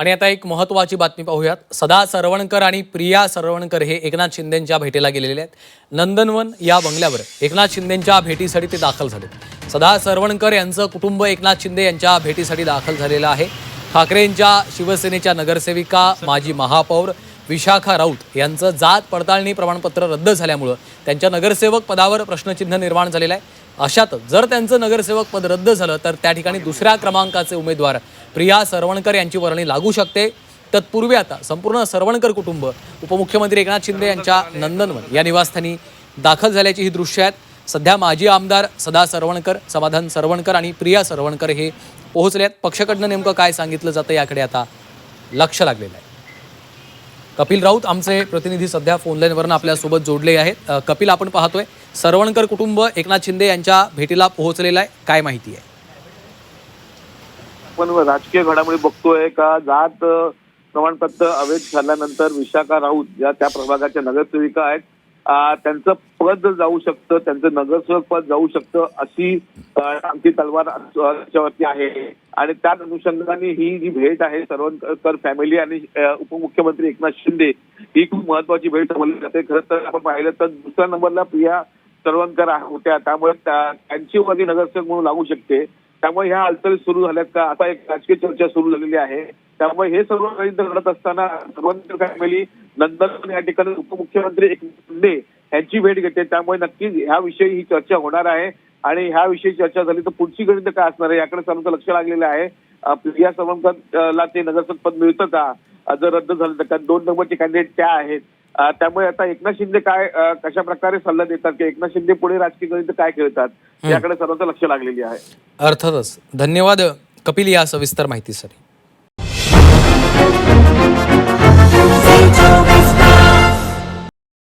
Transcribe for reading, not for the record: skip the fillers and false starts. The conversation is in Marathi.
आणि आता एक महत्त्वाची बातमी पाहूयात। सदा सरवणकर आणि प्रिया सरवणकर हे एकनाथ शिंदेंच्या भेटीला गेलेले आहेत। नंदनवन या बंगल्यावर एकनाथ शिंदेंच्या भेटीसाठी ते दाखल झाले। सदा सरवणकर यांचं कुटुंब एकनाथ शिंदे यांच्या भेटीसाठी दाखल झालेलं आहे। ठाकरेंच्या शिवसेनेच्या नगरसेविका माजी महापौर विशाखा राऊत यांचं जात पडताळणी प्रमाणपत्र रद्द झाल्यामुळे त्यांच्या नगरसेवक पदावर प्रश्नचिन्ह निर्माण झालेलं आहे। अशातच जर त्यांचं नगरसेवक पद रद्द झालं तर त्या ठिकाणी दुसऱ्या क्रमांकाचे उमेदवार प्रिया सरवणकर यांची वर्णी लागू शकते। तत्पूर्वी आता संपूर्ण सरवणकर कुटुंब उपमुख्यमंत्री एकनाथ शिंदे यांच्या नंदनवन या निवासस्थानी दाखल झाल्याची ही दृश्य आहेत। सध्या माजी आमदार सदा सरवणकर, समाधान सरवणकर आणि प्रिया सरवणकर हे पोहोचले आहेत। पक्षाकडनं नेमकं काय सांगितलं जातं याकडे आता लक्ष लागलेलं आहे। कपिल राऊत आमचे प्रतिनिधी सध्या फोन लाईनवरून आपल्यासोबत जोडले आहेत। कपिल, आपण पाहतोय सरवणकर कुटुंब एकनाथ शिंदे यांच्या भेटीला पोहोचलेलं आहे, काय माहिती आहे? पण राजकीय घडामोडी बघतोय का जात प्रमाणपत्र अवैध झाल्यानंतर विशाखा राऊत या त्या प्रभागाच्या नगरसेविका आहेत, त्यांचं पद जाऊ शकतं, त्यांचं नगरसेवक पद जाऊ शकतं अशी आमची तलवार त्याच्यावरती आहे। आणि त्या अनुषंगाने ही जी भेट आहे सरवणकर फॅमिली आणि उपमुख्यमंत्री एकनाथ शिंदे ही खूप महत्वाची भेट समजली जाते। खरं तर आपण पाहिलं तर दुसऱ्या नंबरला प्रिया सरवणकर होत्या, त्यामुळे त्यांची वर्णी नगरसेवक म्हणून लागू शकते। त्यामुळे ह्या हालचाली सुरू झाल्यात का आता एक राजकीय चर्चा सुरू झालेली आहे। त्यामुळे हे सर्व काही घडत असताना सरवणकर फॅमिली नंदनवन या ठिकाणी उपमुख्यमंत्री एकनाथ शिंदे यांची भेट घेते। त्यामुळे नक्कीच ह्याविषयी ही चर्चा होणार आहे आणि ह्याविषयी चर्चा झाली तर पुढची गणित काय असणार आहे याकडे सर्वांचं लक्ष लागलेलं आहे। प्रिया सरवणकरला ते नगरसेवक पद मिळतं का, जर रद्द झालं तर? कारण 2 नंबरचे कॅन्डिडेट त्या आहेत। त्यामुळे आता एकनाथ शिंदे काय कशा प्रकारे सल्ला देतात की एकनाथ शिंदे पुढे राजकीय गणित काय खेळतात याकडे सर्वांचं लक्ष लागलेली आहे। अर्थातच। धन्यवाद कपिल या सविस्तर माहितीसाठी।